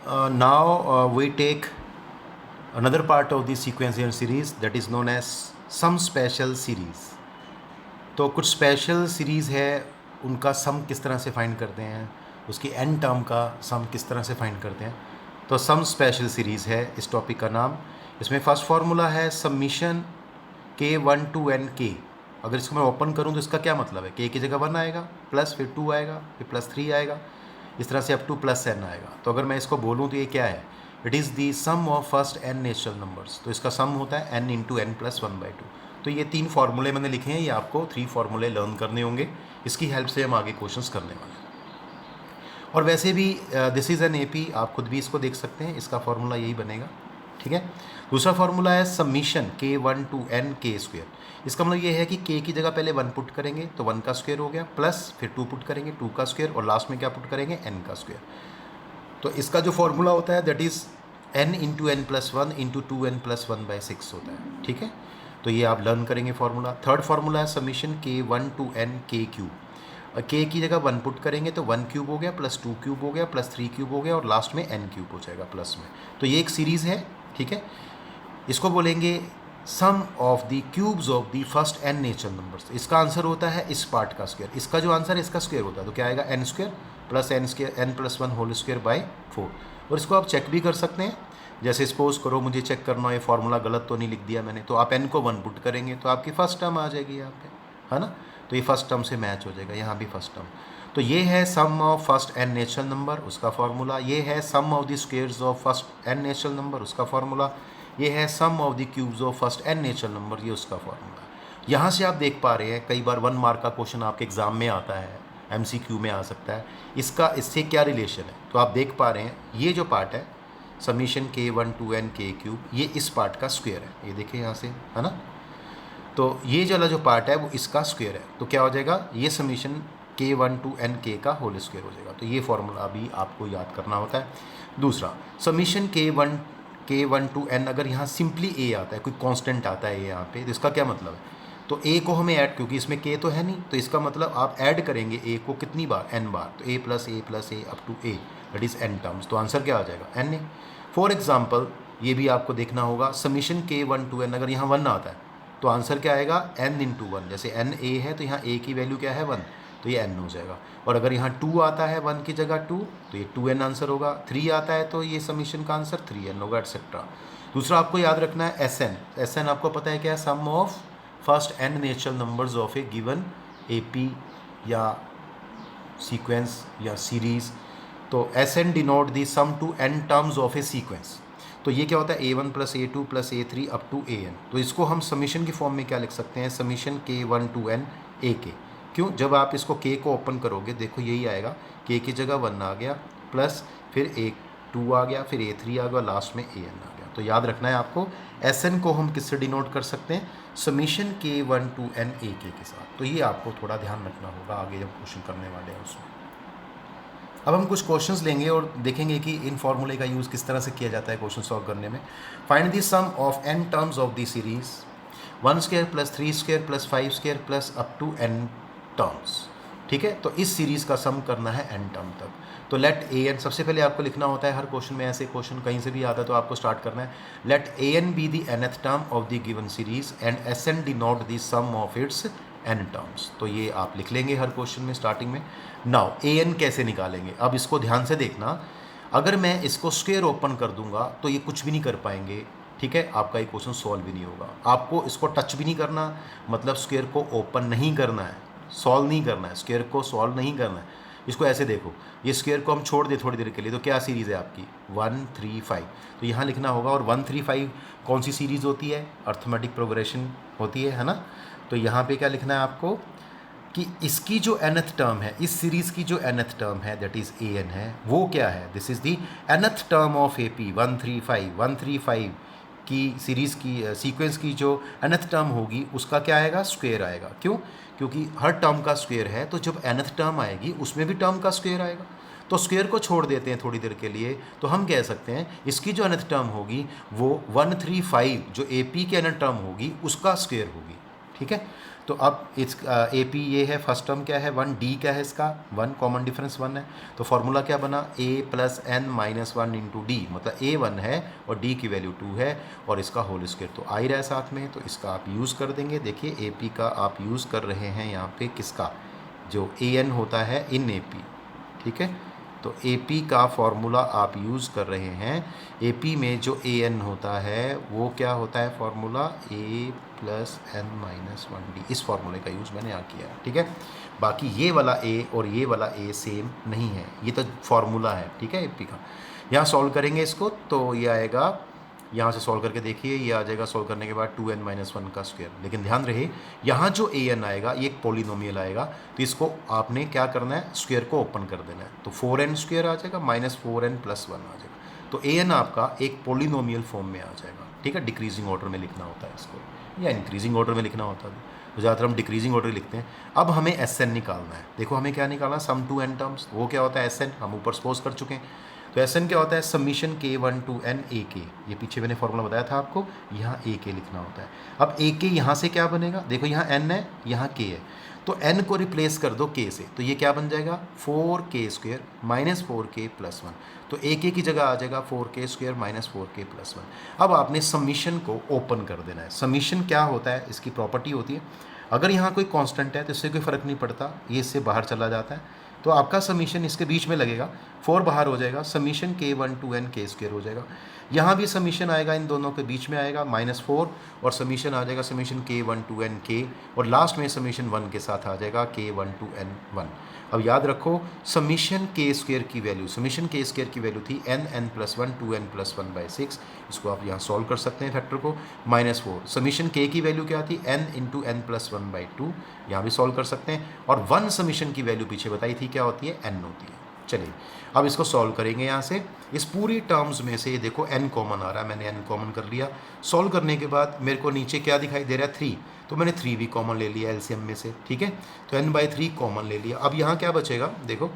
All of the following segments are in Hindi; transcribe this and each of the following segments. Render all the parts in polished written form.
Now we take another part of the sequential series that is known as sum special series. तो कुछ स्पेशल सीरीज़ है, उनका सम किस तरह से फाइंड करते हैं, उसकी एन टर्म का सम किस तरह से फाइंड करते हैं. तो सम स्पेशल सीरीज़ है इस टॉपिक का नाम. इसमें फर्स्ट फार्मूला है summation k1 to n k. अगर इसको मैं ओपन करूं तो इसका क्या मतलब है, k की जगह 1 आएगा, प्लस फिर 2 आएगा, फिर प्लस 3 आएगा, इस तरह से अप टू प्लस n आएगा. तो अगर मैं इसको बोलूं तो ये क्या है, it is the sum of first n natural numbers. तो इसका सम होता है n इंटू n प्लस 1/2. तो ये 3 फार्मूले मैंने लिखे हैं, ये आपको 3 फार्मूले लर्न करने होंगे. इसकी हेल्प से हम आगे क्वेश्चंस करने वाले हैं. और वैसे भी दिस इज़ एन AP, आप खुद भी इसको देख सकते हैं, इसका फार्मूला यही बनेगा. ठीक है. दूसरा फार्मूला है summation k1 to n k square. इसका मतलब ये है कि k की जगह पहले 1 पुट करेंगे तो 1 का स्क्वायर हो गया, प्लस फिर 2 पुट करेंगे 2 का स्क्वायर, और लास्ट में क्या पुट करेंगे, n का स्क्वायर. तो इसका जो फार्मूला होता है that is n into n plus 1 into 2n plus 1/6 होता है. ठीक है. तो ये आप लर्न करेंगे फार्मूला. थर्ड फार्मूला है summation k1 to n k cube. k की जगह 1 पुट करेंगे तो 1 क्यूब हो गया, प्लस 2 क्यूब हो गया, प्लस 3 क्यूब हो गया, और लास्ट में n क्यूब हो जाएगा प्लस में. तो ये एक सीरीज़ है. ठीक है. इसको बोलेंगे sum of the cubes of the first n natural numbers. इसका आंसर होता है इस पार्ट का स्क्वायर. इसका जो आंसर है इसका स्क्वायर होता है, तो क्या आएगा n square plus n plus 1 whole square by 4. और इसको आप चेक भी कर सकते हैं. जैसे सपोज करो मुझे चेक करना है फार्मूला गलत तो नहीं लिख दिया मैंने, तो आप n को 1 पुट करेंगे तो आपकी फर्स्ट टर्म आ जाएगी यहाँ पे, है ना. तो ये फर्स्ट टर्म से मैच हो जाएगा, यहाँ भी फर्स्ट टर्म. तो ये है sum of first n natural number, उसका फार्मूला. ये है sum of the squares of first n natural number, उसका फार्मूला. ये है sum of the cubes of first n natural number, ये उसका फार्मूला. यहाँ से आप देख पा रहे हैं कई बार 1 मार्क का क्वेश्चन आपके एग्जाम में आता है, MCQ में आ सकता है. इसका इससे क्या रिलेशन है, तो आप देख पा रहे हैं ये जो पार्ट है summation k1 to n k cube, ये इस पार्ट का स्क्वायर है. ये देखिए यहाँ से, है ना. तो ये वाला जो पार्ट है वो इसका स्क्वायर है. तो क्या हो जाएगा, ये summation k1 to n k का होल स्क्वायर हो जाएगा. तो ये फार्मूला भी आपको याद करना होता है. दूसरा समीशन k1 to n, अगर यहाँ सिंपली a आता है, कोई कांस्टेंट आता है यहाँ पे, तो इसका क्या मतलब है, तो a को हमें ऐड, क्योंकि इसमें k तो है नहीं, तो इसका मतलब आप ऐड करेंगे a को कितनी बार, n बार. तो a plus a up to a, that is n terms. तो आंसर क्या आ जाएगा, n. फॉर एग्जाम्पल ये भी आपको देखना होगा, समीशन k1 to n, अगर यहाँ 1 आता है तो आंसर क्या आएगा, n इंटू 1. जैसे n a है तो यहाँ a की वैल्यू क्या है 1, तो ये n हो जाएगा. और अगर यहाँ 2 आता है 1 की जगह 2, तो ये 2n आंसर होगा. 3 आता है तो ये समीशन का आंसर 3n होगा, एटसेट्रा. दूसरा आपको याद रखना है SN आपको पता है क्या है, sum of first n natural numbers of a given AP या सीक्वेंस या सीरीज़. तो SN denote the sum to n terms of a sequence. तो ये क्या होता है, A1 plus A2 plus A3 up to AN. तो इसको हम समीशन की फॉर्म में क्या लिख सकते हैं, summation k1 to n AK. क्यों, जब आप इसको k को ओपन करोगे देखो यही आएगा, k की जगह 1 आ गया, प्लस फिर A2 आ गया, फिर A3 आ गया, लास्ट में AN आ गया. तो याद रखना है आपको, SN को हम किससे डिनोट कर सकते हैं, summation k1 to n AK के साथ. तो ये आपको थोड़ा ध्यान रखना होगा आगे जब क्वेश्चन करने वाले हैं उसमें. अब हम कुछ क्वेश्चंस लेंगे और देखेंगे कि इन फार्मूले का यूज़ किस तरह से किया जाता है क्वेश्चन सॉल्व करने में. Find the sum of n terms of the series 1 square plus 3 square plus 5 square plus up to n terms. ठीक है. तो इस सीरीज़ का सम करना है n टर्म तक. तो लेट an, सबसे पहले आपको लिखना होता है हर क्वेश्चन में, ऐसे क्वेश्चन कहीं से भी आता है तो आपको स्टार्ट करना है, let an be the nth term of the given series and Sn denote the sum of its n terms. तो ये आप लिख लेंगे हर क्वेश्चन में स्टार्टिंग में. नाउ an कैसे निकालेंगे, अब इसको ध्यान से देखना. अगर मैं इसको स्क्वायर ओपन कर दूंगा तो ये कुछ भी नहीं कर पाएंगे. ठीक है. आपका ये क्वेश्चन सॉल्व भी नहीं होगा. आपको इसको टच भी नहीं करना, मतलब स्क्वायर को ओपन नहीं करना है, सॉल्व नहीं करना है, स्क्वायर को सॉल्व नहीं करना है. इसको ऐसे देखो, ये स्क्वायर को हम छोड़ दें थोड़ी देर के लिए, तो क्या सीरीज़ है आपकी 1 3 5. तो यहाँ लिखना होगा. और 1 3 5 कौन सी सीरीज़ होती है, अर्थमेटिक प्रोग्रेशन होती है ना. तो यहाँ पे क्या लिखना है आपको कि इसकी जो nth टर्म है, इस सीरीज़ की जो nth टर्म है दैट इज़ an है, वो क्या है, this is the nth term of AP 1 3 5. 1 3 5 की सीरीज़ की सीक्वेंस की जो nth टर्म होगी उसका क्या आएगा, स्क्वायर आएगा. क्यों, क्योंकि हर टर्म का स्क्वायर है, तो जब nth टर्म आएगी उसमें भी टर्म का स्क्वायर आएगा. तो स्क्वायर को छोड़ देते हैं थोड़ी देर के लिए, तो हम कह सकते हैं इसकी जो nth टर्म होगी वो 1 3 5 जो AP की nth टर्म होगी उसका स्क्वायर होगी. ठीक है. तो अब इस ए पी ये है, फर्स्ट टर्म क्या है 1, डी क्या है इसका 1, कॉमन डिफरेंस 1 है, तो फॉर्मूला क्या बना a plus n minus 1 into d, मतलब a 1 है और d की वैल्यू 2 है और इसका होल स्क्वायर तो आ ही रहा है साथ में, तो इसका आप यूज़ कर देंगे। देखिए ए पी का आप यूज़ कर रहे हैं यहाँ पे किसका, जो ए एन होता है इन ए पी, ठीक है। तो ए पी का फॉर्मूला आप यूज़ कर रहे हैं, ए पी में जो ए एन होता है वो क्या होता है फॉर्मूला ए प्लस एन माइनस 1 डी, इस फॉर्मूले का यूज़ मैंने यहाँ किया है, ठीक है। बाकी ये वाला ए और ये वाला ए सेम नहीं है, ये तो फॉर्मूला है, ठीक है ए पी का। यहाँ सॉल्व करेंगे इसको तो ये आएगा, यहाँ से सॉल्व करके देखिए ये आ जाएगा सॉल्व करने के बाद 2n माइनस 1 का स्क्वायर। लेकिन ध्यान रहे यहाँ जो ए एन आएगा ये एक पॉलिनोमियल आएगा, तो इसको आपने क्या करना है स्क्वायर को ओपन कर देना है, तो 4n स्क्वायर आ जाएगा माइनस 4n प्लस 1 आ जाएगा, तो ए एन आपका एक पॉलिनोमियल फॉर्म में आ जाएगा, ठीक है। डिक्रीजिंग ऑर्डर में लिखना होता है इसको या इंक्रीजिंग ऑर्डर में लिखना होता है, तो ज़्यादातर हम डिक्रीजिंग ऑर्डर लिखते हैं। अब हमें एस एन निकालना है, देखो हमें क्या निकालना है सम टू एन टर्म्स, वो क्या होता है एस एन, हम ऊपर सपोज कर चुके हैं। तो एस एन क्या होता है समीशन k1 टू n ए के, ये पीछे मैंने फॉर्मूला बताया था आपको, यहाँ ए के लिखना होता है। अब ए के यहाँ से क्या बनेगा, देखो यहाँ n है यहाँ k है, तो n को रिप्लेस कर दो k से, तो ये क्या बन जाएगा 4k square minus 4k plus 1, तो ए के की जगह आ जाएगा 4k square minus 4k plus 1। अब आपने समीशन को ओपन कर देना है। समीशन क्या होता है, इसकी प्रॉपर्टी होती है अगर यहाँ कोई कांस्टेंट है तो इससे कोई फ़र्क नहीं पड़ता, ये इससे बाहर चला जाता है, तो आपका समीशन इसके बीच में लगेगा, 4 बाहर हो जाएगा, summation k1 to n k square हो जाएगा। यहाँ भी समीशन आएगा इन दोनों के बीच में आएगा -4 और समीशन आ जाएगा summation k1 to n k, और लास्ट में समीशन 1 के साथ आ जाएगा k1 टू n 1। अब याद रखो समीशन k स्क्वायर की वैल्यू, समीशन k स्क्वायर की वैल्यू थी n प्लस 1 2n प्लस 1/6, इसको आप यहाँ सॉल्व कर सकते हैं फैक्टर को, -4 समीशन k की वैल्यू क्या थी n इंटू n प्लस 1/2, यहाँ भी सॉल्व कर सकते हैं, और 1 समीशन की वैल्यू पीछे बताई थी क्या होती है n होती है। चलिए अब इसको सॉल्व करेंगे यहाँ से, इस पूरी टर्म्स में से देखो n कॉमन आ रहा है, मैंने n कॉमन कर लिया। सॉल्व करने के बाद मेरे को नीचे क्या दिखाई दे रहा है 3, तो मैंने 3 भी कॉमन ले लिया एलसीएम में से, ठीक है। तो n/3 कॉमन ले लिया। अब यहाँ क्या बचेगा, देखो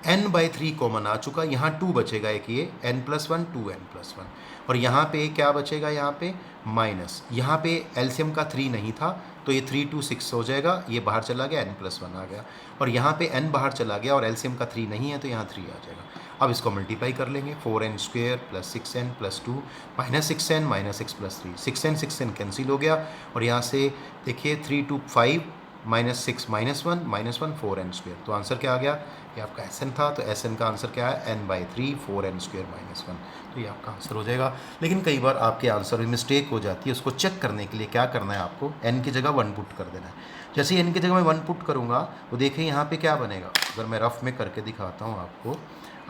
n/3 कॉमन आ चुका, यहाँ 2 बचेगा एक ये n प्लस 1 2n प्लस 1, और यहाँ पे क्या बचेगा, यहाँ पे माइनस, यहाँ पे एलसीएम का 3 नहीं था तो ये 3 2 6 हो जाएगा, ये बाहर चला गया n प्लस 1 आ गया, और यहाँ पे n बाहर चला गया और एलसीएम का 3 नहीं है तो यहाँ 3 आ जाएगा। अब इसको मल्टीप्लाई कर लेंगे, 4n square plus 6n plus 2 minus 6n minus 6 plus 3, 6n cancel हो गया, और यहाँ से देखिए 3 2 5 -6 -1 4n स्क्वायर, तो आंसर क्या आ गया, ये आपका एस था, तो एस का आंसर क्या है n/3 4n स्क्वायर -1, तो ये आपका आंसर हो जाएगा। लेकिन कई बार आपके आंसर में मिस्टेक हो जाती है, उसको चेक करने के लिए क्या करना है आपको, n की जगह 1 पुट कर देना है। जैसे ही n की जगह मैं 1 पुट करूँगा तो देखिए यहाँ पे क्या बनेगा, अगर मैं रफ में करके दिखाता हूँ आपको,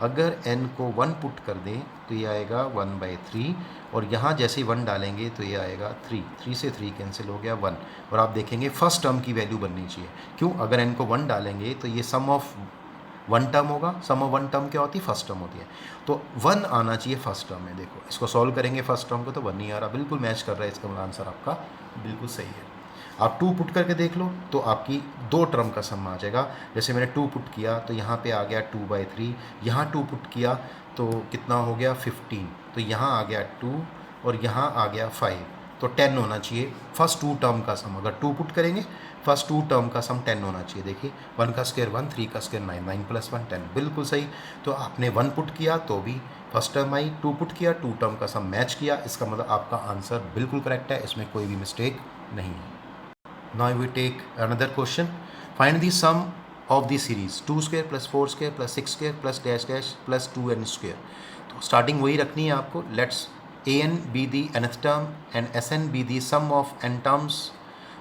अगर n को 1 पुट कर दें तो ये आएगा 1/3, और यहाँ जैसे ही 1 डालेंगे तो ये आएगा 3 से 3 कैंसिल हो गया 1, और आप देखेंगे फर्स्ट टर्म की वैल्यू बननी चाहिए। क्यों, अगर n को 1 डालेंगे तो ये सम ऑफ 1 टर्म होगा, सम ऑफ 1 टर्म क्या होती है फर्स्ट टर्म होती है, तो 1 आना चाहिए फर्स्ट टर्म में। देखो इसको सॉल्व करेंगे फर्स्ट टर्म को तो 1 नहीं आ रहा, बिल्कुल मैच कर रहा है, इसका आंसर आपका बिल्कुल सही है। आप 2 पुट करके देख लो तो आपकी 2 टर्म का सम आ जाएगा। जैसे मैंने 2 पुट किया तो यहाँ पे आ गया 2/3, यहाँ 2 पुट किया तो कितना हो गया 15, तो यहाँ आ गया 2 और यहाँ आ गया 5, तो 10 होना चाहिए फर्स्ट 2 टर्म का सम। अगर 2 पुट करेंगे फर्स्ट 2 टर्म का सम 10 होना चाहिए। देखिए 1 का स्क्वायर 1, 3 का स्क्वायर 9, 9 प्लस 1 10, बिल्कुल सही। तो आपने 1 पुट किया तो भी फर्स्ट टर्म आई, 2 पुट किया 2 टर्म का सम मैच किया, इसका मतलब आपका आंसर बिल्कुल करेक्ट है, इसमें कोई भी मिस्टेक नहीं है। Now we take another question. Find the sum of the series 2 square plus 4 square plus 6 square plus dash dash plus 2n square. तो स्टार्टिंग वही रखनी है आपको। Let's an be the nth term and sn be the sum of n terms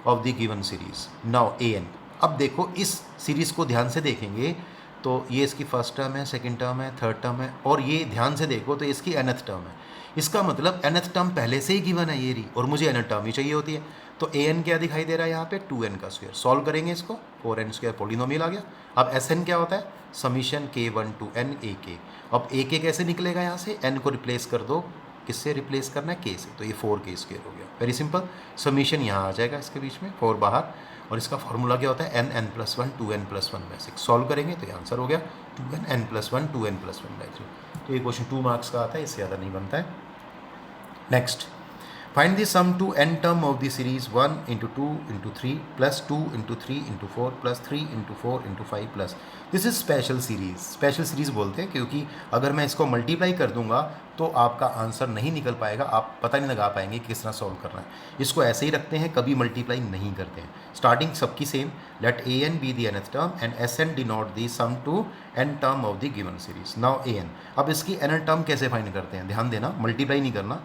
of the given series. Now an, अब देखो इस सीरीज़ को ध्यान से देखेंगे तो ये इसकी फर्स्ट टर्म है, सेकंड टर्म है, थर्ड टर्म है, और ये ध्यान से देखो तो इसकी nth टर्म है। इसका मतलब nth टर्म पहले से ही गिवन है ये रही, और मुझे nth टर्म ही चाहिए होती है। तो an क्या दिखाई दे रहा है यहाँ पे 2n का स्क्वायर। सॉल्व करेंगे इसको, 4n स्क्वायर पॉलिनोमियल आ गया। अब sn क्या होता है summation k1 to n ak। अब ak कैसे निकलेगा, यहाँ से n को रिप्लेस कर दो, किससे रिप्लेस करना है k से, तो ये 4k स्क्वायर हो गया। वेरी सिंपल, समीशन यहाँ आ जाएगा इसके बीच में 4 बाहर, और इसका फॉर्मूला क्या होता है n plus 1 2n plus 1/6। Solve करेंगे तो ये आंसर हो गया 2n प्लस 1 2n प्लस 1/3। तो ये क्वेश्चन 2 मार्क्स का आता है, इससे ज़्यादा नहीं बनता है। Next Find the sum to n term of the series 1 into 2 into 3 plus 2 into 3 into 4 plus 3 into 4 into 5 plus this is special series. Special series बोलते हैं क्योंकि अगर मैं इसको मल्टीप्लाई कर दूंगा तो आपका आंसर नहीं निकल पाएगा, आप पता नहीं लगा पाएंगे किस तरह सॉल्व करना है। इसको ऐसे ही रखते हैं, कभी मल्टीप्लाई नहीं करते हैं। स्टार्टिंग सबकी same, let a n be the nth term and S n denote the sum to n term of the given series. Now a n, अब इसकी एन टर्म कैसे फाइंड करते हैं, ध्यान देना, मल्टीप्लाई नहीं करना।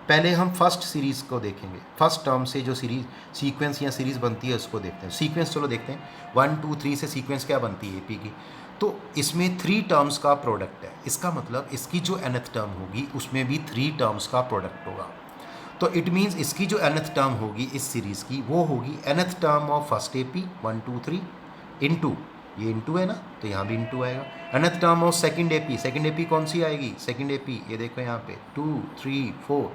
पहले हम फर्स्ट सीरीज़ को देखेंगे, फर्स्ट टर्म से जो सीरीज सीक्वेंस या सीरीज़ बनती है उसको देखते हैं। सीक्वेंस चलो देखते हैं, 1 2 3 से सीक्वेंस क्या बनती है एपी की, तो इसमें 3 टर्म्स का प्रोडक्ट है। इसका मतलब इसकी जो nth टर्म होगी उसमें भी 3 टर्म्स का प्रोडक्ट होगा। तो इट मीन्स इसकी जो nth टर्म होगी इस सीरीज़ की वो होगी nth term of first AP 1 2 3 into, ये इंटू है ना तो यहाँ भी इंटू आएगा। nth term of second AP कौन सी आएगी, सेकंड एपी ये देखो यहाँ पे 2 3 4,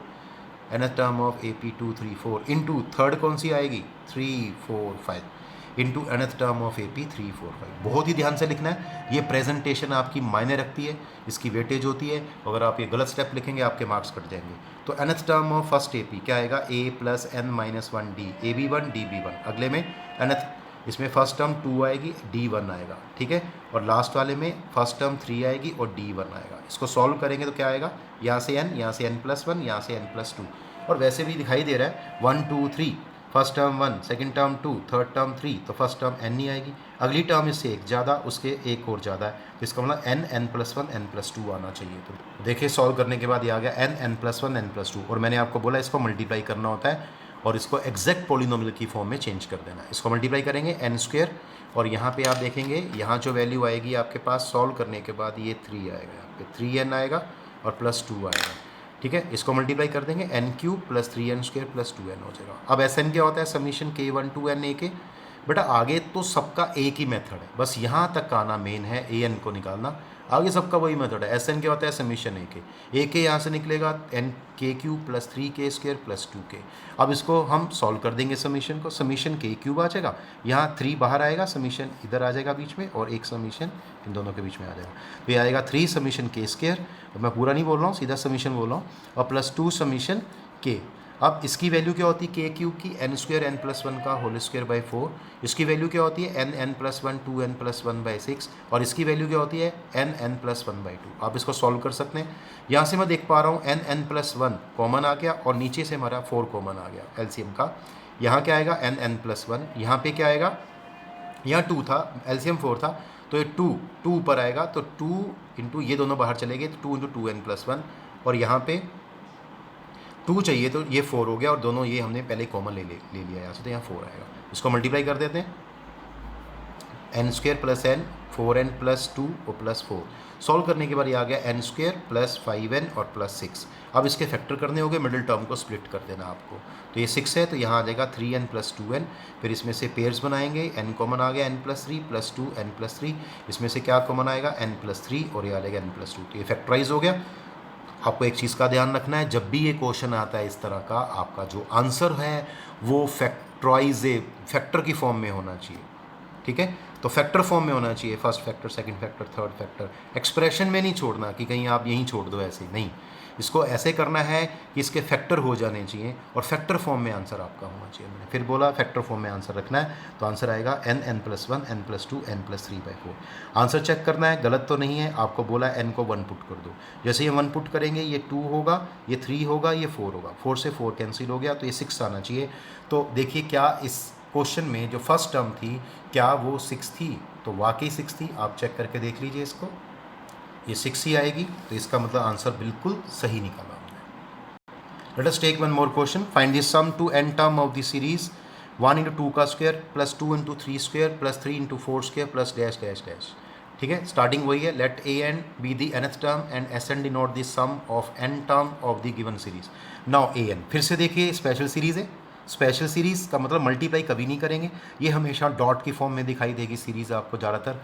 nth term of AP 2 3 4 into third कौन सी आएगी 3 4 5 into nth term of AP 3 4 5। बहुत ही ध्यान से लिखना है, ये प्रेजेंटेशन आपकी मायने रखती है, इसकी वेटेज होती है। अगर आप ये गलत स्टेप लिखेंगे आपके मार्क्स कट जाएंगे। तो nth term of first AP क्या आएगा, A plus n minus 1 D, AB1 DB1। अगले में nth, इसमें फर्स्ट टर्म 2 आएगी, D1 आएगा, ठीक है। और लास्ट वाले में फर्स्ट टर्म 3 आएगी और D1 आएगा। इसको सॉल्व करेंगे तो क्या आएगा, यहाँ से n, यहाँ से n+1, यहाँ से n+2। और वैसे भी दिखाई दे रहा है 1 2 3, first term 1, second term 2, third term 3, तो फर्स्ट टर्म n ही आएगी। अगली टर्म इससे एक ज़्यादा, उसके एक और ज़्यादा है, तो इसका मतलब n+1 n+2 आना चाहिए। तो देखिए सॉल्व करने के बाद ये आ गया n+1 n+2। और मैंने आपको बोला इसको मल्टीप्लाई करना होता है और इसको एग्जैक्ट पॉलिनोमियल की फॉर्म में चेंज कर देना है। इसको मल्टीप्लाई करेंगे n² और यहाँ पे आप देखेंगे यहाँ जो वैल्यू आएगी आपके पास सॉल्व करने के बाद ये 3 आएगा, यहाँ पे 3n आएगा और +2 आएगा, ठीक है। इसको मल्टीप्लाई कर देंगे n³ + 3n² + 2n हो जाएगा। अब Sn क्या होता है, summation k1 to n ak। बेटा आगे तो सबका एक ही मेथड है, बस यहाँ तक का आना मेन है, an को निकालना, आगे सबका वही मेथड है। Sn क्या होता है, समीशन ak यहाँ से निकलेगा nk³ + 3k² + 2k। अब इसको हम सॉल्व कर देंगे समीशन को, समीशन k³ आ जाएगा, यहाँ 3 बाहर आएगा, समीशन इधर आ जाएगा बीच में और एक समीशन इन दोनों के बीच में आ जाएगा। तो ये आएगा 3 समीशन k², मैं पूरा नहीं बोल रहा हूँ, सीधा समीशन बोल रहा हूँ, और +2 समीशन k। अब इसकी वैल्यू क्या होती है k³ की, n² n+1 का होल स्क्वायर बाई 4। इसकी वैल्यू क्या होती है n+1 2n+1/6 और इसकी वैल्यू क्या होती है n+1/2। आप इसको सॉल्व कर सकते हैं। यहाँ से मैं देख पा रहा हूँ n+1 कॉमन आ गया और नीचे से हमारा 4 कॉमन आ गया एलसीएम का। यहाँ क्या आएगा n+1, यहाँ पे क्या आएगा, यहाँ 2 था, एलसीएम 4 था, तो ये 2 ऊपर आएगा, तो 2 इंटू ये दोनों बाहर चले गए, तो 2 इंटू 2n+1 और यहाँ पे 2 चाहिए तो ये 4 हो गया और दोनों ये हमने पहले कॉमन ले लिया यहाँ से, तो यहाँ 4 आएगा। इसको मल्टीप्लाई कर देते हैं, n² + n 4n + 2 और +4। सॉल्व करने के बाद ये आ गया n² + 5n और +6। अब इसके फैक्टर करने होंगे, मिडिल टर्म को स्प्लिट कर देना आपको। तो ये 6 है तो यहाँ आ जाएगा 3n + 2n। फिर इसमें से पेयर्स बनाएंगे, n कॉमन आ गया n+3 + 2 n+3, इसमें से क्या कॉमन आएगा n+3 और ये आ जाएगा n+2। तो ये फैक्टराइज हो गया। आपको एक चीज़ का ध्यान रखना है, जब भी ये क्वेश्चन आता है इस तरह का, आपका जो आंसर है वो फैक्टर की फॉर्म में होना चाहिए, ठीक है। तो फैक्टर फॉर्म में होना चाहिए, first factor, second factor, third factor. Expression में नहीं छोड़ना कि कहीं आप यहीं छोड़ दो, ऐसे नहीं। इसको ऐसे करना है कि इसके फैक्टर हो जाने चाहिए और फैक्टर फॉर्म में आंसर आपका होना चाहिए। मैंने फिर बोला फैक्टर फॉर्म में आंसर रखना है, तो आंसर आएगा n+1 n+2 n+3/4। Answer check करना है गलत तो नहीं है, आपको बोला n को 1 पुट कर दो। जैसे ये 1 पुट करेंगे ये 2 होगा, ये 3 होगा, ये 4 होगा, 4 से 4 कैंसिल हो गया, तो ये 6 आना चाहिए। तो देखिए क्या इस क्वेश्चन में जो फर्स्ट टर्म थी क्या वो 6 थी, तो वाकई 6 थी। आप चेक करके देख लीजिए इसको, ये 6 ही आएगी, तो इसका मतलब आंसर बिल्कुल सही निकाला हमने। Let us take one more question, find the sum to n term of the series 1 × 2 का square + 2 × 3 square + 3 × 4 square + dash dash dash, ठीक है। स्टार्टिंग वही है, let an be the nth term and Sn denote the sum of n term of the given series. Now an, फिर से देखिए स्पेशल सीरीज है, स्पेशल सीरीज़ का मतलब मल्टीप्लाई कभी नहीं करेंगे, ये हमेशा डॉट की फॉर्म में दिखाई देगी सीरीज़ आपको ज़्यादातर।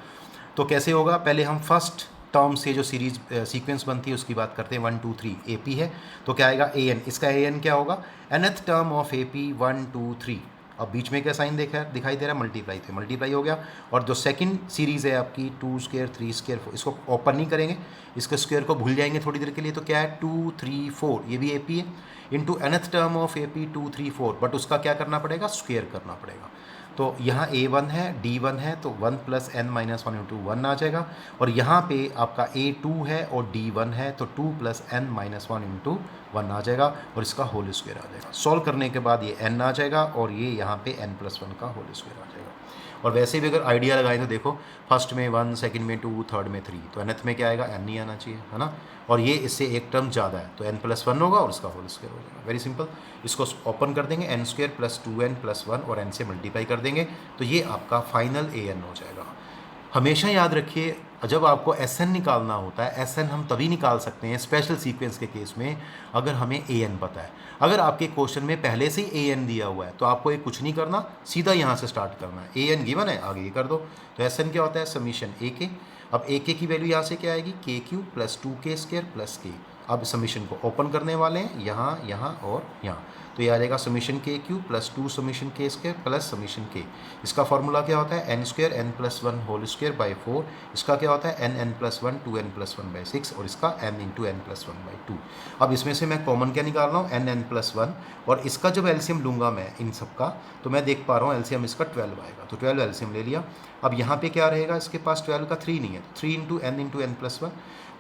तो कैसे होगा, पहले हम फर्स्ट टर्म से जो सीरीज सीक्वेंस बनती है उसकी बात करते हैं। 1 2 3 AP है, तो क्या आएगा an, इसका an क्या होगा nth टर्म ऑफ AP 1 2 3। अब बीच में क्या साइन दिखाई दे रहा है, मल्टीप्लाई, तो मल्टीप्लाई हो गया। और जो सेकंड सीरीज़ है आपकी 2 स्क्वायर 3 स्क्वायर 4, इसको ओपन नहीं करेंगे, इसके स्क्वायर को भूल जाएंगे थोड़ी देर के लिए, तो क्या है 2 3 4, ये भी AP है, into nth term of AP 2 3 4, but उसका क्या करना पड़ेगा, स्क्वायर करना पड़ेगा। तो यहाँ A1 है, D1 है, तो 1 प्लस n माइनस 1 इंटू 1 आ जाएगा। और यहाँ पे आपका A2 है और D1 है, तो 2 प्लस n माइनस 1 इंटू 1 आ जाएगा, और इसका होल स्क्वायर आ जाएगा। सॉल्व करने के बाद ये n आ जाएगा, और ये यहाँ पे n प्लस 1 का होल स्क्वायर आ जाएगा। और वैसे भी अगर आइडिया लगाएं तो देखो, फर्स्ट में 1, सेकंड में 2, थर्ड में 3, तो nth में क्या आएगा, n ही आना चाहिए, है ना। और ये इससे एक टर्म ज़्यादा है, तो n प्लस 1 होगा और इसका होल स्क्वायर हो जाएगा। Very simple. इसको ओपन कर देंगे, n square plus 2n plus 1, और n से मल्टीप्लाई कर देंगे, तो ये आपका फाइनल an हो जाएगा। हमेशा याद रखिए, जब आपको SN निकालना होता है, SN हम तभी निकाल सकते हैं स्पेशल सीक्वेंस के केस में अगर हमें AN पता है। अगर आपके क्वेश्चन में पहले से ही AN दिया हुआ है तो आपको ये कुछ नहीं करना, सीधा यहाँ से स्टार्ट करना है। AN गिवन है, आगे ये कर दो। तो SN क्या होता है, समीशन AK। अब AK की वैल्यू यहाँ से क्या आएगी, KQ plus 2K square plus K। अब समीशन को ओपन करने वाले हैं, यहाँ यहाँ और यहाँ, तो ये आ जाएगा summation KQ plus 2 summation K square plus summation K। इसका फॉर्मूला क्या होता है, n square n plus 1 whole square by 4। इसका क्या होता है, n plus 1 2n plus 1 by 6, और इसका m into n plus 1 by 2। अब इसमें से मैं कॉमन क्या निकाल रहा हूँ, n प्लस 1, और इसका जब एलसीएम लूँगा मैं इन सब का, तो मैं देख पा रहा हूँ एलसीएम इसका 12 आएगा, तो 12 एलसीएम ले लिया। अब यहाँ पे क्या रहेगा, इसके पास 12 का 3 नहीं है, तो 3 इंटू n प्लस 1।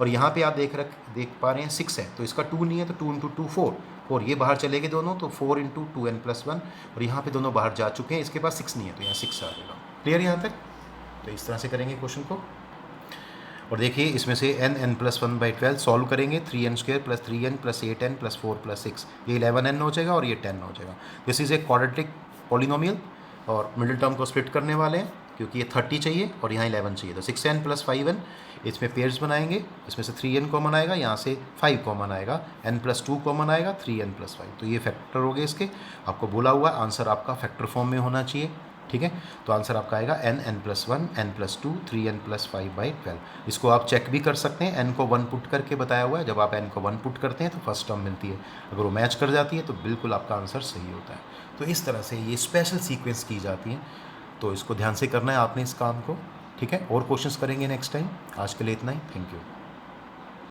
और यहाँ पे आप देख पा रहे हैं 6 है, तो इसका 2 नहीं है, तो 2 इंटू 2 4, और ये बाहर चले गए दोनों, तो 4 इंटू 2n प्लस 1, और यहाँ पे दोनों बाहर जा चुके हैं, इसके पास 6 नहीं है, तो यहाँ 6 आ जाएगा। क्लियर यहाँ तक। तो इस तरह से करेंगे क्वेश्चन को। और देखिए इसमें से n प्लस 1 बाई 12 सॉल्व करेंगे, 3n square plus 3n plus 8n plus 4 plus 6, ये 11n हो जाएगा और ये 10 हो जाएगा। This is a quadratic polynomial, और मिडिल टर्म को स्प्लिट करने वाले हैं क्योंकि ये 30 चाहिए और यहाँ 11 चाहिए, तो 6n प्लस 5n, इसमें पेयर्स बनाएंगे, इसमें से 3n कॉमन आएगा, यहाँ से 5 कॉमन आएगा, n प्लस 2 कॉमन आएगा, 3n प्लस 5, तो ये फैक्टर हो गए इसके। आपको बोला हुआ आंसर आपका फैक्टर फॉर्म में होना चाहिए, ठीक है। तो आंसर आपका आएगा n plus 1 n plus 2 3n plus 5 by 12। इसको आप चेक भी कर सकते हैं, n को 1 पुट करके बताया हुआ है, जब आप n को 1 पुट करते हैं तो फर्स्ट टर्म मिलती है, अगर वो मैच कर जाती है तो बिल्कुल आपका आंसर सही होता है। तो इस तरह से ये स्पेशल सीक्वेंस की जाती हैं, तो इसको ध्यान से करना है आपने इस काम को, ठीक है। और क्वेश्चंस करेंगे नेक्स्ट टाइम। आज के लिए इतना ही, थैंक यू।